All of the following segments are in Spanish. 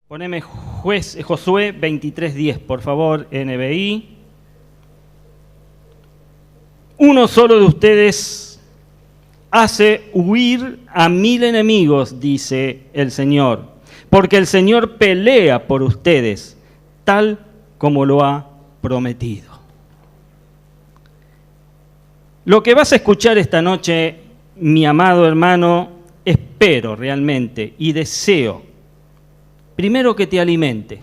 Poneme Josué 23:10, por favor, NBI. Uno solo de ustedes hace huir a 1000 enemigos, dice el Señor, porque el Señor pelea por ustedes, tal como lo ha prometido. Lo que vas a escuchar esta noche, mi amado hermano, espero realmente y deseo, primero que te alimente,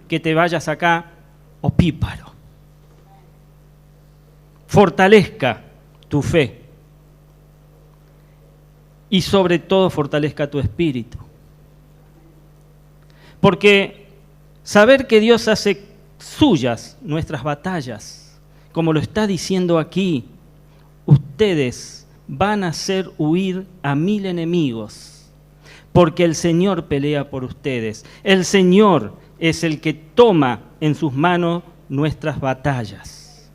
que te vayas acá opíparo, fortalezca tu fe y sobre todo fortalezca tu espíritu. Porque saber que Dios hace suyas nuestras batallas, como lo está diciendo aquí, ustedes van a hacer huir a 1000 enemigos, porque el Señor pelea por ustedes. El Señor es el que toma en sus manos nuestras batallas.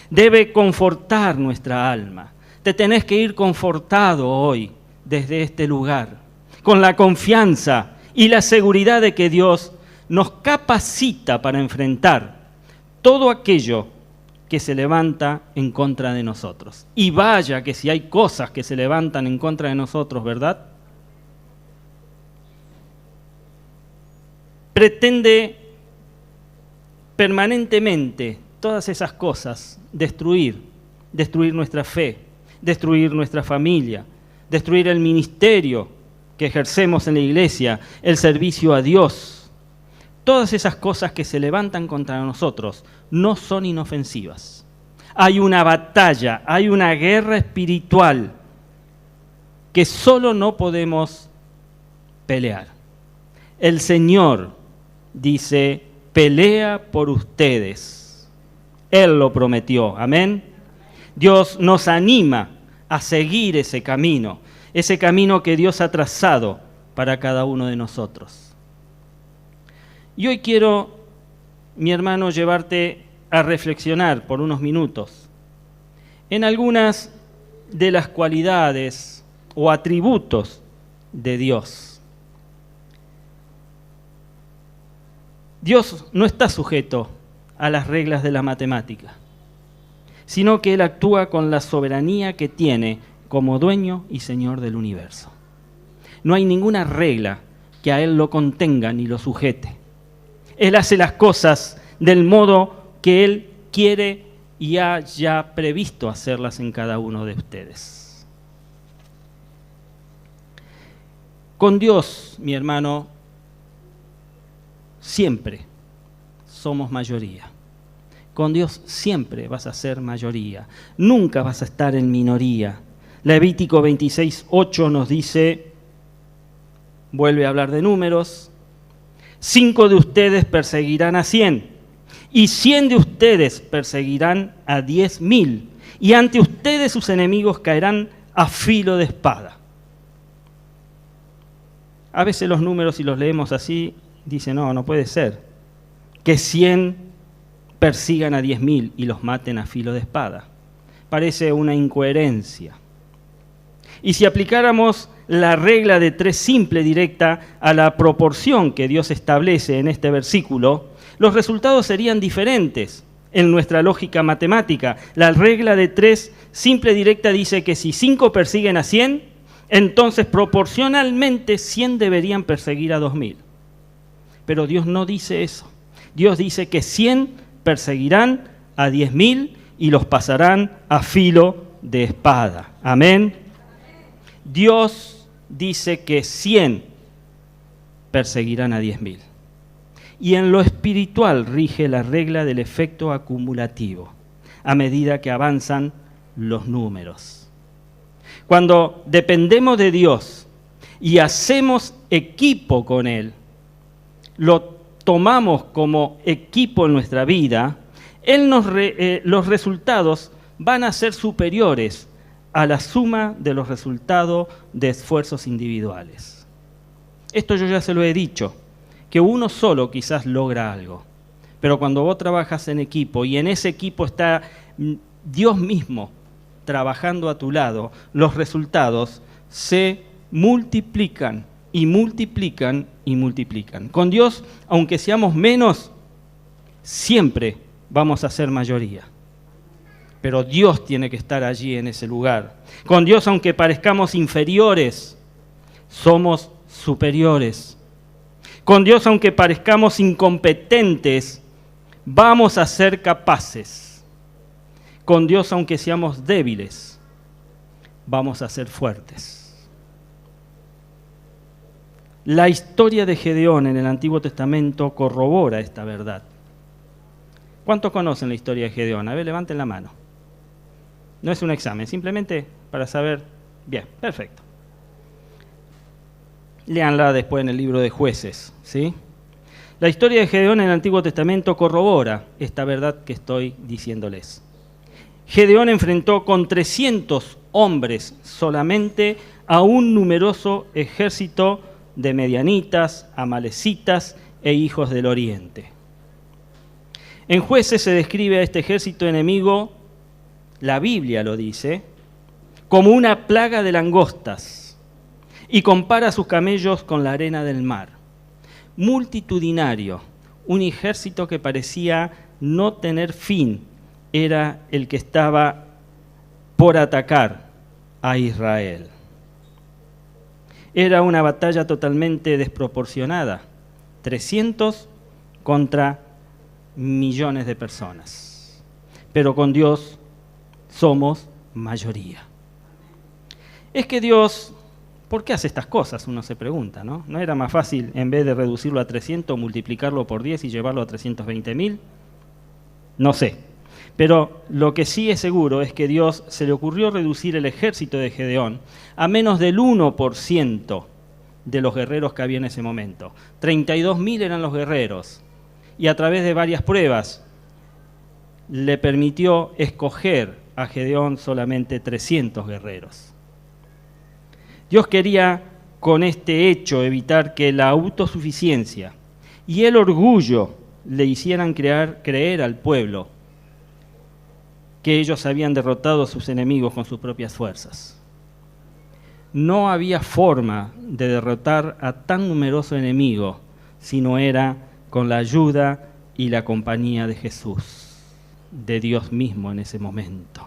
Debe confortar nuestra alma. Te tenés que ir confortado hoy desde este lugar, con la confianza y la seguridad de que Dios nos capacita para enfrentar todo aquello que se levanta en contra de nosotros. Y vaya que si hay cosas que se levantan en contra de nosotros, ¿verdad? Pretende permanentemente todas esas cosas destruir nuestra fe, destruir nuestra familia, destruir el ministerio que ejercemos en la iglesia, el servicio a Dios. Todas esas cosas que se levantan contra nosotros no son inofensivas. Hay una batalla, hay una guerra espiritual que solo no podemos pelear. El Señor dice, pelea por ustedes. Él lo prometió, amén. Dios nos anima a seguir ese camino que Dios ha trazado para cada uno de nosotros. Y hoy quiero, mi hermano, llevarte a reflexionar por unos minutos en algunas de las cualidades o atributos de Dios. Dios no está sujeto a las reglas de la matemática, sino que Él actúa con la soberanía que tiene como dueño y Señor del universo. No hay ninguna regla que a Él lo contenga ni lo sujete. Él hace las cosas del modo que Él quiere y ha ya previsto hacerlas en cada uno de ustedes. Con Dios, mi hermano, siempre somos mayoría. Con Dios siempre vas a ser mayoría. Nunca vas a estar en minoría. Levítico 26:8 nos dice, vuelve a hablar de números, 5 de ustedes perseguirán a 100, y 100 de ustedes perseguirán a 10.000, y ante ustedes sus enemigos caerán a filo de espada. A veces los números, si los leemos así, dicen, no puede ser que 100 persigan a 10.000 y los maten a filo de espada. Parece una incoherencia. Y si aplicáramos la regla de 3 simple directa a la proporción que Dios establece en este versículo, los resultados serían diferentes en nuestra lógica matemática. La regla de 3 simple directa dice que si 5 persiguen a 100, entonces proporcionalmente 100 deberían perseguir a 2.000. Pero Dios no dice eso. Dios dice que 100 perseguirán a 10.000 y los pasarán a filo de espada. Amén. Dios dice que 100 perseguirán a 10.000. Y en lo espiritual rige la regla del efecto acumulativo, a medida que avanzan los números. Cuando dependemos de Dios y hacemos equipo con Él, lo tomamos como equipo en nuestra vida, los resultados van a ser superiores a la suma de los resultados de esfuerzos individuales. Esto yo ya se lo he dicho, que uno solo quizás logra algo, pero cuando vos trabajas en equipo y en ese equipo está Dios mismo trabajando a tu lado, los resultados se multiplican y multiplican y multiplican. Con Dios, aunque seamos menos, siempre vamos a ser mayoría. Pero Dios tiene que estar allí en ese lugar. Con Dios, aunque parezcamos inferiores, somos superiores. Con Dios, aunque parezcamos incompetentes, vamos a ser capaces. Con Dios, aunque seamos débiles, vamos a ser fuertes. La historia de Gedeón en el Antiguo Testamento corrobora esta verdad. ¿Cuántos conocen la historia de Gedeón? A ver, levanten la mano. No es un examen, simplemente para saber. Bien, perfecto. Léanla después en el libro de Jueces, ¿sí? La historia de Gedeón en el Antiguo Testamento corrobora esta verdad que estoy diciéndoles. Gedeón enfrentó con 300 hombres solamente a un numeroso ejército de medianitas, amalecitas e hijos del oriente. En Jueces se describe a este ejército enemigo, la Biblia lo dice, como una plaga de langostas y compara a sus camellos con la arena del mar. Multitudinario, un ejército que parecía no tener fin, era el que estaba por atacar a Israel. Era una batalla totalmente desproporcionada, 300 contra millones de personas. Pero con Dios somos mayoría. Es que Dios, ¿por qué hace estas cosas? Uno se pregunta, ¿no? ¿No era más fácil, en vez de reducirlo a 300, multiplicarlo por 10 y llevarlo a 320.000? No sé. Pero lo que sí es seguro es que Dios se le ocurrió reducir el ejército de Gedeón a menos del 1% de los guerreros que había en ese momento. 32.000 eran los guerreros. Y a través de varias pruebas le permitió escoger a Gedeón solamente 300 guerreros. Dios quería con este hecho evitar que la autosuficiencia y el orgullo le hicieran creer al pueblo que ellos habían derrotado a sus enemigos con sus propias fuerzas. No había forma de derrotar a tan numeroso enemigo si no era con la ayuda y la compañía de Jesús, de Dios mismo en ese momento.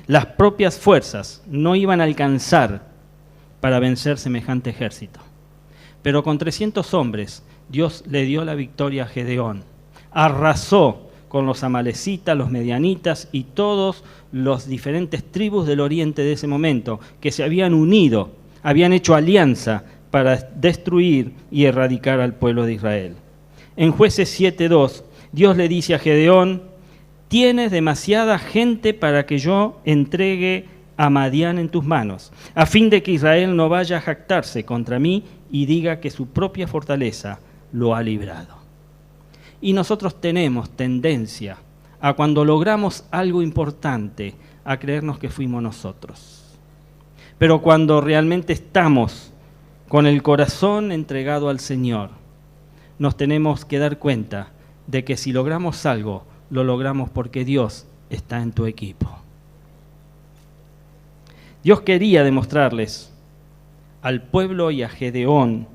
Las propias fuerzas no iban a alcanzar para vencer semejante ejército. Pero con 300 hombres, Dios le dio la victoria a Gedeón. Arrasó con los amalecitas, los medianitas y todos los diferentes tribus del oriente de ese momento que se habían unido, habían hecho alianza para destruir y erradicar al pueblo de Israel. En Jueces 7:2, Dios le dice a Gedeón: tienes demasiada gente para que yo entregue a Madián en tus manos, a fin de que Israel no vaya a jactarse contra mí y diga que su propia fortaleza lo ha librado. Y nosotros tenemos tendencia a, cuando logramos algo importante, a creernos que fuimos nosotros. Pero cuando realmente estamos con el corazón entregado al Señor, nos tenemos que dar cuenta de que si logramos algo, lo logramos porque Dios está en tu equipo. Dios quería demostrarles al pueblo y a Gedeón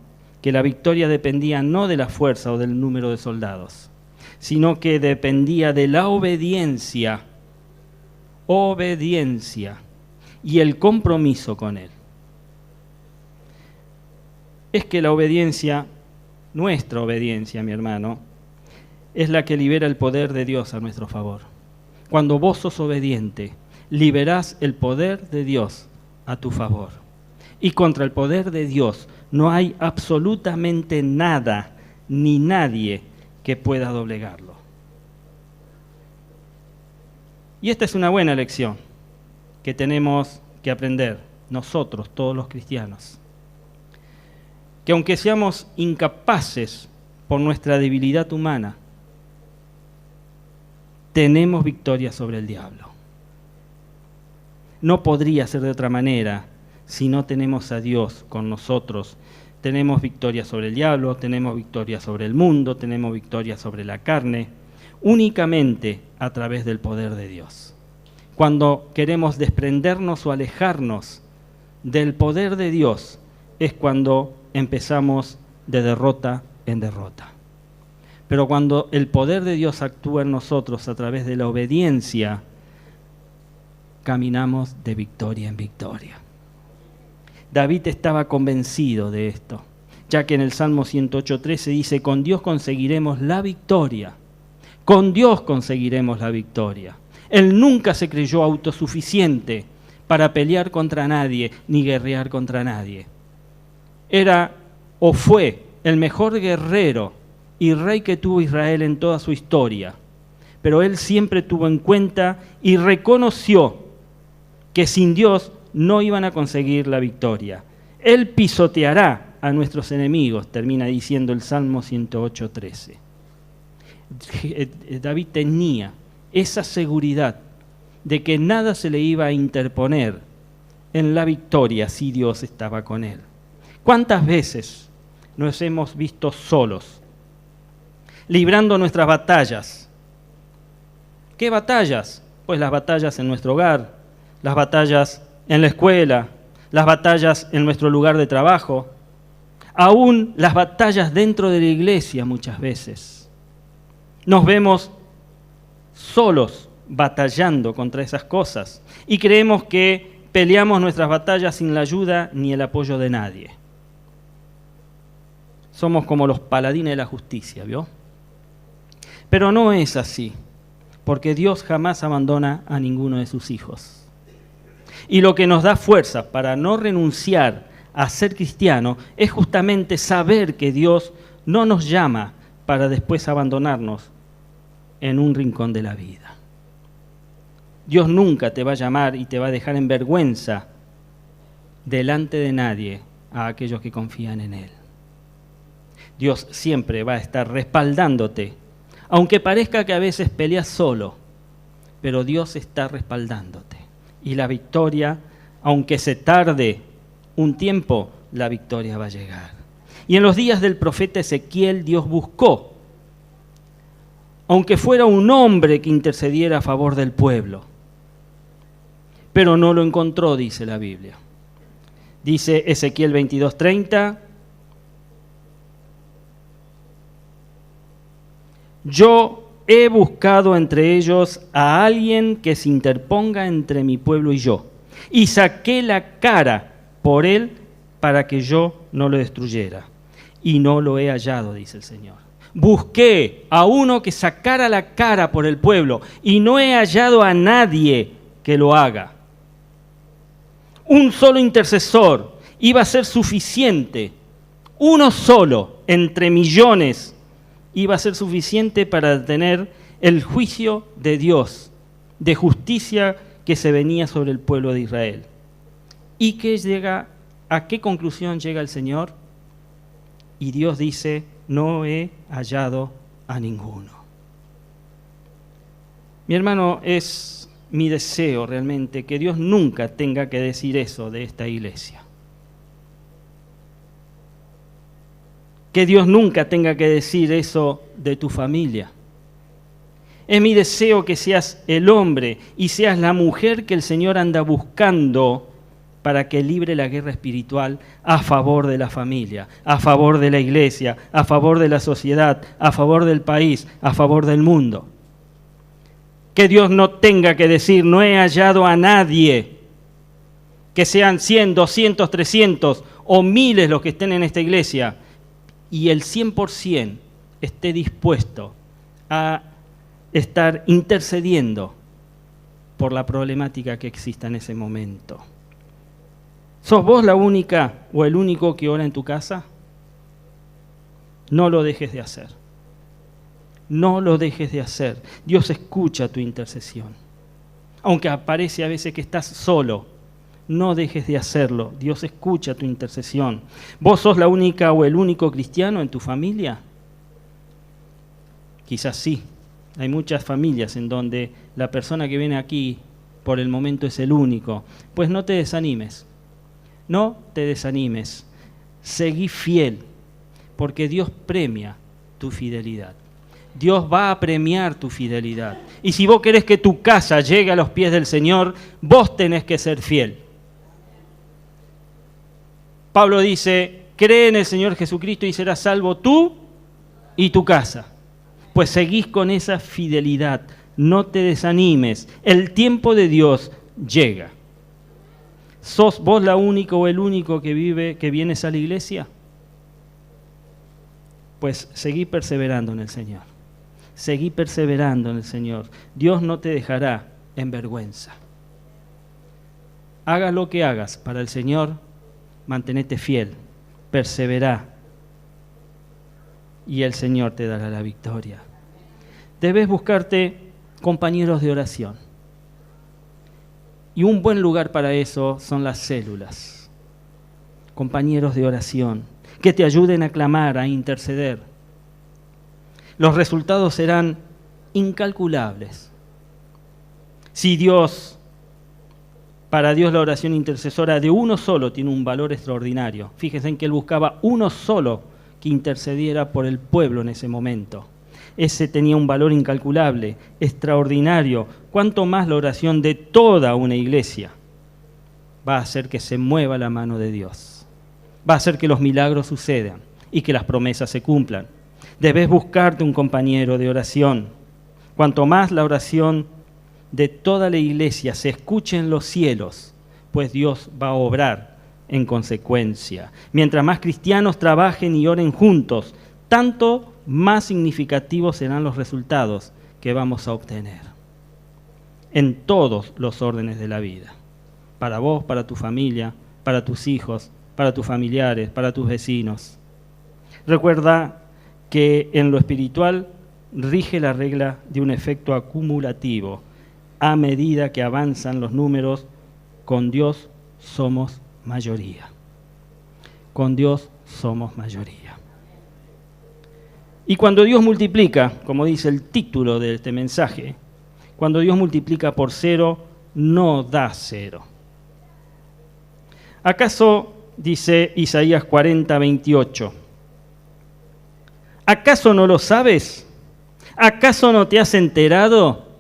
que la victoria dependía no de la fuerza o del número de soldados, sino que dependía de la obediencia y el compromiso con Él. Es que la obediencia, nuestra obediencia, mi hermano, es la que libera el poder de Dios a nuestro favor. Cuando vos sos obediente, liberás el poder de Dios a tu favor. Y contra el poder de Dios no hay absolutamente nada ni nadie que pueda doblegarlo. Y esta es una buena lección que tenemos que aprender nosotros, todos los cristianos. Que aunque seamos incapaces por nuestra debilidad humana, tenemos victoria sobre el diablo. No podría ser de otra manera si no tenemos a Dios con nosotros. Tenemos victoria sobre el diablo, tenemos victoria sobre el mundo, tenemos victoria sobre la carne, únicamente a través del poder de Dios. Cuando queremos desprendernos o alejarnos del poder de Dios, es cuando empezamos de derrota en derrota. Pero cuando el poder de Dios actúa en nosotros a través de la obediencia, caminamos de victoria en victoria. David estaba convencido de esto, ya que en el Salmo 108:13 dice: con Dios conseguiremos la victoria. Con Dios conseguiremos la victoria. Él nunca se creyó autosuficiente para pelear contra nadie ni guerrear contra nadie. Era o fue el mejor guerrero y rey que tuvo Israel en toda su historia, pero él siempre tuvo en cuenta y reconoció que sin Dios no iban a conseguir la victoria. Él pisoteará a nuestros enemigos, termina diciendo el Salmo 108:13. David tenía esa seguridad de que nada se le iba a interponer en la victoria si Dios estaba con él. ¿Cuántas veces nos hemos visto solos, librando nuestras batallas? ¿Qué batallas? Pues las batallas en nuestro hogar, las batallas en la escuela, las batallas en nuestro lugar de trabajo, aún las batallas dentro de la iglesia muchas veces. Nos vemos solos batallando contra esas cosas y creemos que peleamos nuestras batallas sin la ayuda ni el apoyo de nadie. Somos como los paladines de la justicia, ¿vio? Pero no es así, porque Dios jamás abandona a ninguno de sus hijos. Y lo que nos da fuerza para no renunciar a ser cristiano es justamente saber que Dios no nos llama para después abandonarnos en un rincón de la vida. Dios nunca te va a llamar y te va a dejar en vergüenza delante de nadie a aquellos que confían en Él. Dios siempre va a estar respaldándote, aunque parezca que a veces peleas solo, pero Dios está respaldándote. Y la victoria, aunque se tarde un tiempo, la victoria va a llegar. Y en los días del profeta Ezequiel, Dios buscó, aunque fuera un hombre que intercediera a favor del pueblo, pero no lo encontró, dice la Biblia. Dice Ezequiel 22:30, yo he buscado entre ellos a alguien que se interponga entre mi pueblo y yo, y saqué la cara por él para que yo no lo destruyera, y no lo he hallado, dice el Señor. Busqué a uno que sacara la cara por el pueblo, y no he hallado a nadie que lo haga. Un solo intercesor iba a ser suficiente, uno solo entre millones iba a ser suficiente para tener el juicio de Dios, de justicia que se venía sobre el pueblo de Israel. ¿Y a qué conclusión llega el Señor? Y Dios dice: no he hallado a ninguno. Mi hermano, es mi deseo realmente que Dios nunca tenga que decir eso de esta iglesia. Que Dios nunca tenga que decir eso de tu familia. Es mi deseo que seas el hombre y seas la mujer que el Señor anda buscando para que libre la guerra espiritual a favor de la familia, a favor de la iglesia, a favor de la sociedad, a favor del país, a favor del mundo. Que Dios no tenga que decir: no he hallado a nadie. Que sean 100, 200, 300 o miles los que estén en esta iglesia, y el 100% esté dispuesto a estar intercediendo por la problemática que exista en ese momento. ¿Sos vos la única o el único que ora en tu casa? No lo dejes de hacer. No lo dejes de hacer. Dios escucha tu intercesión. Aunque parece a veces que estás solo, no dejes de hacerlo. Dios escucha tu intercesión. ¿Vos sos la única o el único cristiano en tu familia? Quizás sí. Hay muchas familias en donde la persona que viene aquí por el momento es el único. Pues no te desanimes. No te desanimes. Seguí fiel, porque Dios premia tu fidelidad. Dios va a premiar tu fidelidad. Y si vos querés que tu casa llegue a los pies del Señor, vos tenés que ser fiel. Pablo dice cree en el Señor Jesucristo y serás salvo tú y tu casa. Pues seguís con esa fidelidad, no te desanimes, el tiempo de Dios llega. ¿Sos vos la única o el único que vienes a la iglesia? Pues seguí perseverando en el Señor. Seguí perseverando en el Señor. Dios no te dejará en vergüenza. Hagas lo que hagas para el Señor, mantenete fiel, perseverá y el Señor te dará la victoria. Debes buscarte compañeros de oración. Y un buen lugar para eso son las células. Compañeros de oración que te ayuden a clamar, a interceder. Los resultados serán incalculables. Si para Dios la oración intercesora de uno solo tiene un valor extraordinario. Fíjense en que Él buscaba uno solo que intercediera por el pueblo en ese momento. Ese tenía un valor incalculable, extraordinario. Cuanto más la oración de toda una iglesia va a hacer que se mueva la mano de Dios. Va a hacer que los milagros sucedan y que las promesas se cumplan. Debes buscarte un compañero de oración. Cuanto más la oración de toda la iglesia se escuche en los cielos, pues Dios va a obrar en consecuencia. Mientras más cristianos trabajen y oren juntos, tanto más significativos serán los resultados que vamos a obtener en todos los órdenes de la vida. Para vos, para tu familia, para tus hijos, para tus familiares, para tus vecinos. Recuerda que en lo espiritual rige la regla de un efecto acumulativo. A medida que avanzan los números, con Dios somos mayoría. Con Dios somos mayoría. Y cuando Dios multiplica, como dice el título de este mensaje, cuando Dios multiplica por 0, no da 0. ¿Acaso, dice Isaías 40:28, ¿acaso no lo sabes? ¿Acaso no te has enterado?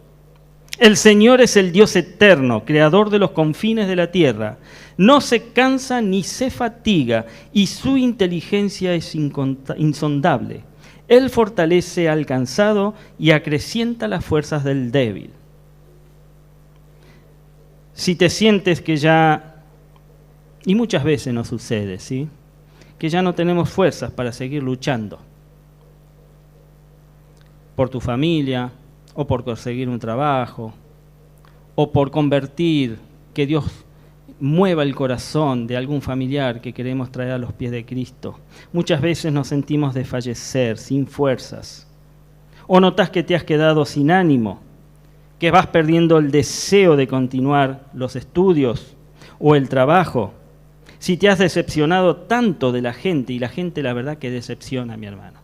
El Señor es el Dios eterno, creador de los confines de la tierra. No se cansa ni se fatiga, y su inteligencia es insondable. Él fortalece al cansado y acrecienta las fuerzas del débil. Si te sientes que ya, y muchas veces nos sucede, ¿sí?, que ya no tenemos fuerzas para seguir luchando por tu familia, o por conseguir un trabajo, o por convertir, que Dios mueva el corazón de algún familiar que queremos traer a los pies de Cristo. Muchas veces nos sentimos desfallecer, sin fuerzas. O notas que te has quedado sin ánimo, que vas perdiendo el deseo de continuar los estudios o el trabajo. Si te has decepcionado tanto de la gente, y la gente la verdad que decepciona, mi hermano.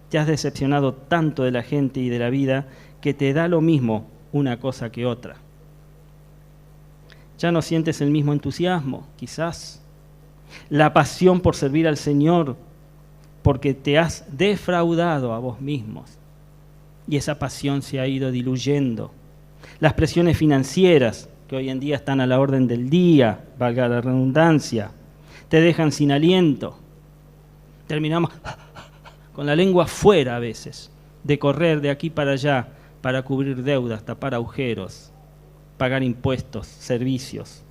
Te has decepcionado tanto de la gente y de la vida que te da lo mismo una cosa que otra. Ya no sientes el mismo entusiasmo, quizás. La pasión por servir al Señor, porque te has defraudado a vos mismos. Y esa pasión se ha ido diluyendo. Las presiones financieras, que hoy en día están a la orden del día, valga la redundancia, te dejan sin aliento. Terminamos con la lengua fuera a veces, de correr de aquí para allá para cubrir deudas, tapar agujeros, pagar impuestos, servicios.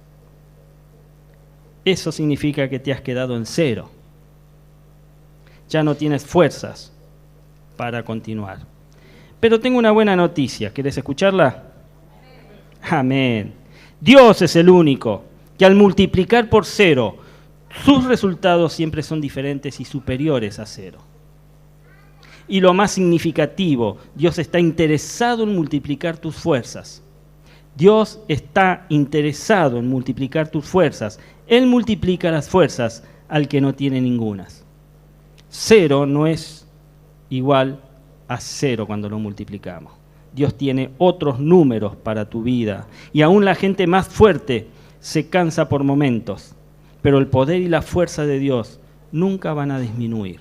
Eso significa que te has quedado en 0. Ya no tienes fuerzas para continuar. Pero tengo una buena noticia, ¿querés escucharla? Amén. Dios es el único que al multiplicar por 0, sus resultados siempre son diferentes y superiores a 0. Y lo más significativo, Dios está interesado en multiplicar tus fuerzas. Dios está interesado en multiplicar tus fuerzas. Él multiplica las fuerzas al que no tiene ningunas. 0 no es igual a 0 cuando lo multiplicamos. Dios tiene otros números para tu vida. Y aún la gente más fuerte se cansa por momentos. Pero el poder y la fuerza de Dios nunca van a disminuir.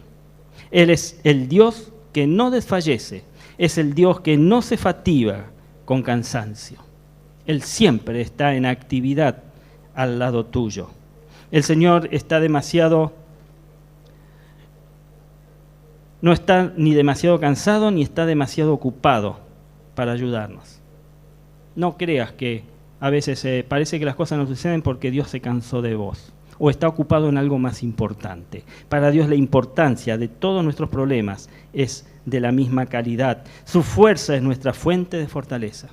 Él es el Dios que no desfallece, es el Dios que no se fatiga con cansancio. Él siempre está en actividad al lado tuyo. El Señor no está ni demasiado cansado ni está demasiado ocupado para ayudarnos. No creas que a veces parece que las cosas no suceden porque Dios se cansó de vos o está ocupado en algo más importante. Para Dios la importancia de todos nuestros problemas es de la misma calidad. Su fuerza es nuestra fuente de fortaleza.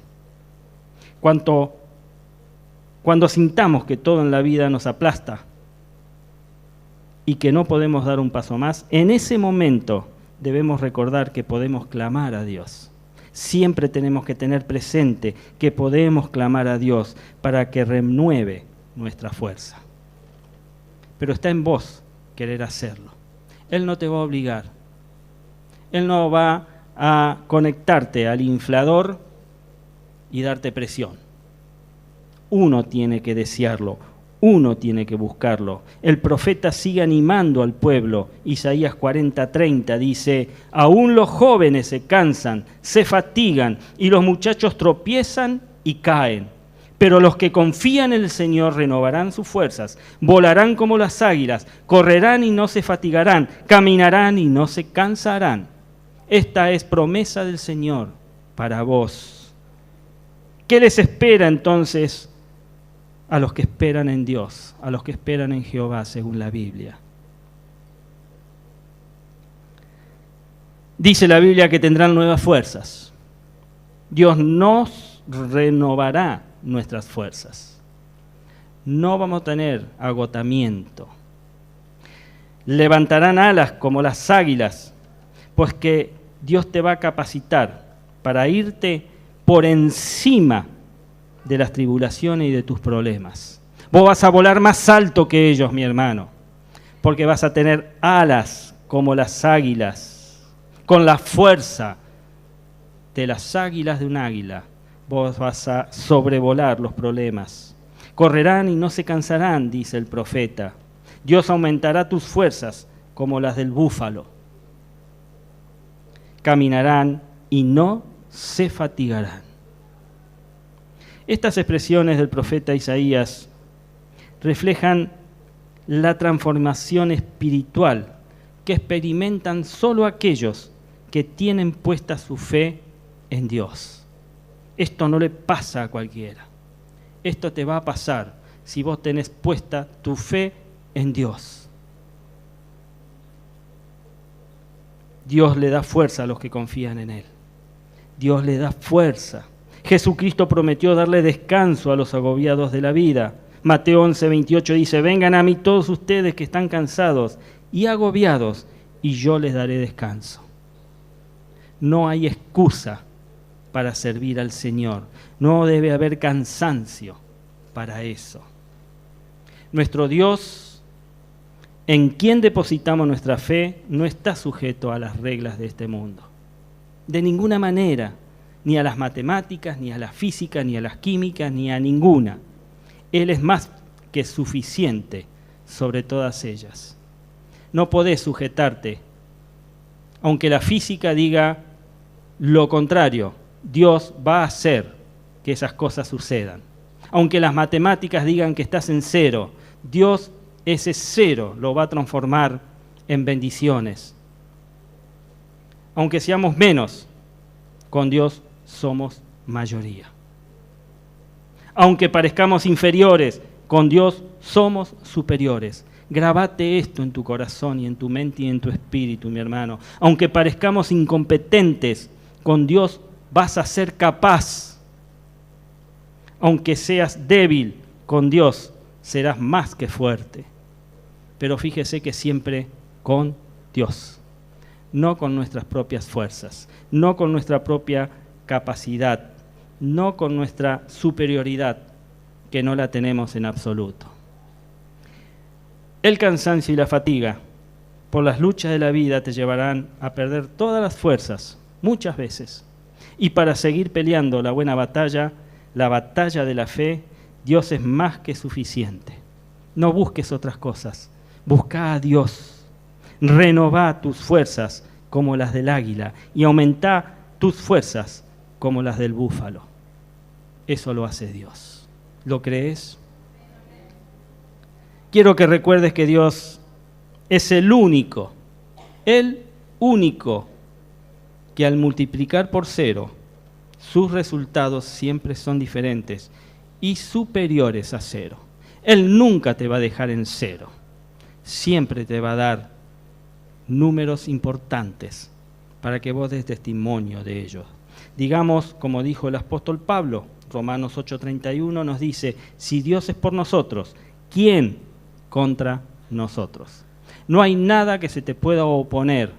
Cuando sintamos que todo en la vida nos aplasta y que no podemos dar un paso más, en ese momento debemos recordar que podemos clamar a Dios. Siempre tenemos que tener presente que podemos clamar a Dios para que renueve nuestra fuerza. Pero está en vos querer hacerlo. Él no te va a obligar. Él no va a conectarte al inflador y darte presión. Uno tiene que desearlo, uno tiene que buscarlo. El profeta sigue animando al pueblo. Isaías 40:30 dice: aún los jóvenes se cansan, se fatigan, y los muchachos tropiezan y caen. Pero los que confían en el Señor renovarán sus fuerzas, volarán como las águilas, correrán y no se fatigarán, caminarán y no se cansarán. Esta es promesa del Señor para vos. ¿Qué les espera entonces a los que esperan en Dios, a los que esperan en Jehová, según la Biblia? Dice la Biblia que tendrán nuevas fuerzas. Dios nos renovará nuestras fuerzas. No vamos a tener agotamiento. Levantarán alas como las águilas, pues que Dios te va a capacitar para irte por encima de las tribulaciones y de tus problemas. Vos vas a volar más alto que ellos, mi hermano, porque vas a tener alas como las águilas, con la fuerza de las águilas de un águila. Vos vas a sobrevolar los problemas. Correrán y no se cansarán, dice el profeta. Dios aumentará tus fuerzas como las del búfalo. Caminarán y no se fatigarán. Estas expresiones del profeta Isaías reflejan la transformación espiritual que experimentan solo aquellos que tienen puesta su fe en Dios. Esto no le pasa a cualquiera. Esto te va a pasar si vos tenés puesta tu fe en Dios. Dios le da fuerza a los que confían en Él. Dios le da fuerza. Jesucristo prometió darle descanso a los agobiados de la vida. Mateo 11:28 dice: vengan a mí todos ustedes que están cansados y agobiados, y yo les daré descanso. No hay excusa para servir al Señor. No debe haber cansancio para eso. Nuestro Dios, en quien depositamos nuestra fe, no está sujeto a las reglas de este mundo. De ninguna manera, ni a las matemáticas, ni a la física, ni a las químicas, ni a ninguna. Él es más que suficiente sobre todas ellas. No podés sujetarte, aunque la física diga lo contrario. Dios va a hacer que esas cosas sucedan. Aunque las matemáticas digan que estás en cero, Dios ese cero lo va a transformar en bendiciones. Aunque seamos menos, con Dios somos mayoría. Aunque parezcamos inferiores, con Dios somos superiores. Grabate esto en tu corazón y en tu mente y en tu espíritu, mi hermano. Aunque parezcamos incompetentes, con Dios vas a ser capaz. Aunque seas débil, con Dios serás más que fuerte. Pero fíjese que siempre con Dios, no con nuestras propias fuerzas, no con nuestra propia capacidad, no con nuestra superioridad, que no la tenemos en absoluto. El cansancio y la fatiga por las luchas de la vida te llevarán a perder todas las fuerzas, muchas veces. Y para seguir peleando la buena batalla, la batalla de la fe, Dios es más que suficiente. No busques otras cosas, busca a Dios. Renová tus fuerzas como las del águila y aumenta tus fuerzas como las del búfalo. Eso lo hace Dios. ¿Lo crees? quiero que recuerdes que Dios es el único que al multiplicar por 0, sus resultados siempre son diferentes y superiores a 0. Él nunca te va a dejar en 0. Siempre te va a dar números importantes para que vos des testimonio de ellos. Digamos, como dijo el apóstol Pablo, Romanos 8:31 nos dice, si Dios es por nosotros, ¿quién contra nosotros? No hay nada que se te pueda oponer,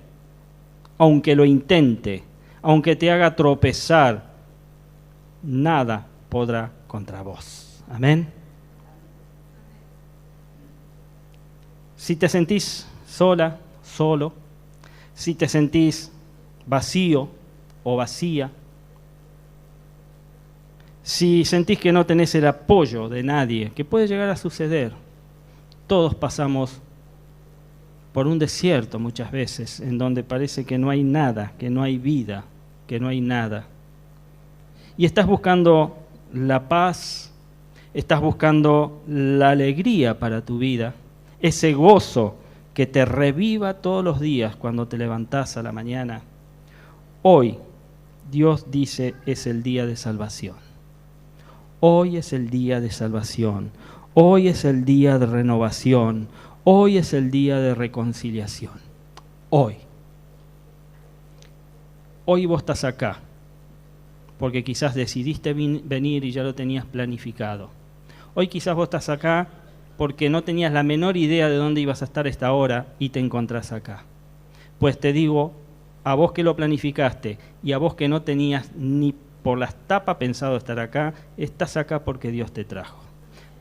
aunque lo intente, aunque te haga tropezar, nada podrá contra vos. Amén. Si te sentís sola, solo, si te sentís vacío o vacía, si sentís que no tenés el apoyo de nadie, que puede llegar a suceder, todos pasamos por un desierto muchas veces, en donde parece que no hay nada, que no hay vida, que no hay nada. Y estás buscando la paz, estás buscando la alegría para tu vida, ese gozo que te reviva todos los días cuando te levantás a la mañana. Hoy, Dios dice, es el día de salvación. Hoy es el día de salvación. Hoy es el día de renovación. Hoy es el día de reconciliación. Hoy. Hoy vos estás acá, porque quizás decidiste venir y ya lo tenías planificado. Hoy quizás vos estás acá porque no tenías la menor idea de dónde ibas a estar a esta hora y te encontrás acá. Pues te digo, a vos que lo planificaste y a vos que no tenías ni por las tapas pensado estar acá, estás acá porque Dios te trajo.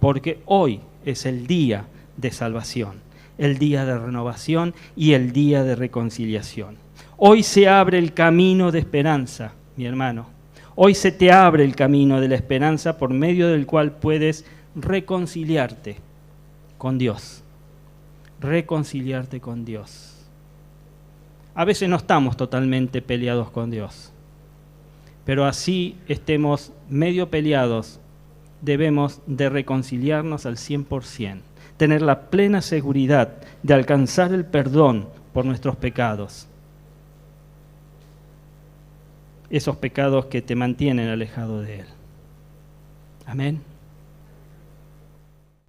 Porque hoy es el día de salvación, el día de renovación y el día de reconciliación. Hoy se abre el camino de esperanza, mi hermano. Hoy se te abre el camino de la esperanza por medio del cual puedes reconciliarte con Dios. Reconciliarte con Dios. A veces no estamos totalmente peleados con Dios, pero así estemos medio peleados, debemos de reconciliarnos al 100%, tener la plena seguridad de alcanzar el perdón por nuestros pecados. Esos pecados que te mantienen alejado de Él. Amén.